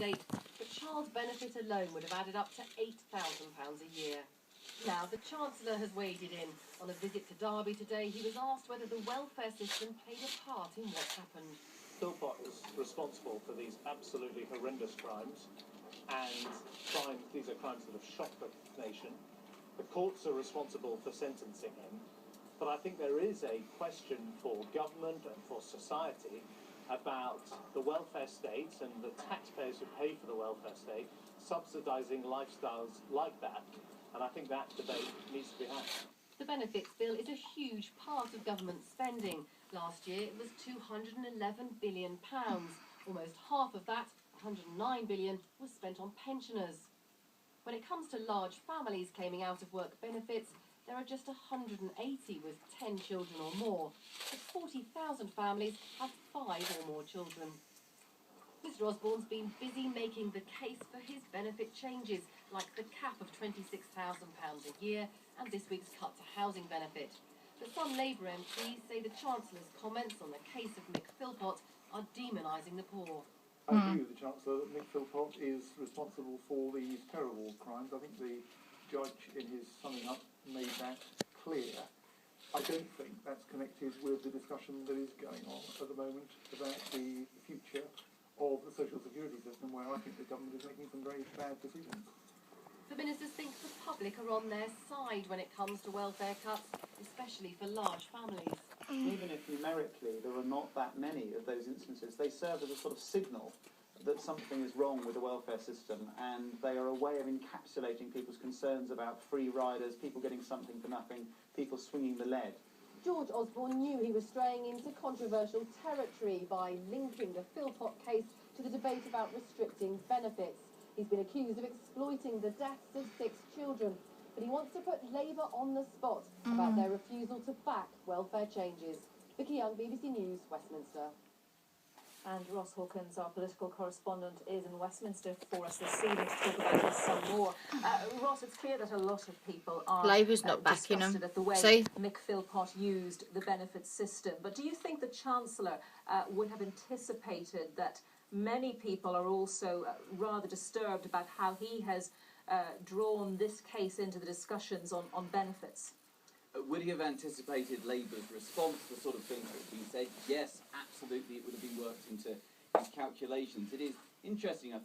date, but child benefit alone would have added up to £8,000 a year. Now, the Chancellor has waded in. On a visit to Derby today, he was asked whether the welfare system played a part in what happened. Philpott is responsible for these absolutely horrendous crimes, and these are crimes that have shocked the nation. The courts are responsible for sentencing him, but I think there is a question for government and for society about the welfare state and the taxpayers who pay for the welfare state subsidising lifestyles like that, and I think that debate needs to be had. The benefits bill is a huge part of government spending. Last year it was £211 billion. Almost half of that, £109 billion, was spent on pensioners. When it comes to large families claiming out-of-work benefits, there are just 180 with 10 children or more, but 40,000 families have 5 or more children. Mr Osborne's been busy making the case for his benefit changes, like the cap of £26,000 a year and this week's cut to housing benefit. But some Labour MPs say the Chancellor's comments on the case of Mick Philpott are demonising the poor. I agree with the Chancellor that Mick Philpott is responsible for these terrible crimes. I think the judge, in his summing up, made that clear. I don't think that's connected with the discussion that is going on at the moment about the future of the social security system, where I think the government is making some very bad decisions. The ministers think the public are on their side when it comes to welfare cuts, especially for large families. Even if numerically there are not that many of those instances, they serve as a sort of signal that something is wrong with the welfare system, and they are a way of encapsulating people's concerns about free riders, people getting something for nothing, people swinging the lead. George Osborne knew he was straying into controversial territory by linking the Philpott case to the debate about restricting benefits. He's been accused of exploiting the deaths of 6 children, but he wants to put Labour on the spot about their refusal to back welfare changes. Vicky Young, BBC News, Westminster. And Ross Hawkins, our political correspondent, is in Westminster for us this evening to talk about this some more. Ross, it's clear that a lot of people are Labour's not backing him. At the way See? Mick Philpott used the benefit system. But do you think the Chancellor would have anticipated that many people are also rather disturbed about how he has drawn this case into the discussions on benefits? Would he have anticipated Labour's response, the sort of things that have been said? Yes, absolutely, it would have been worked into his calculations. It is interesting, I think.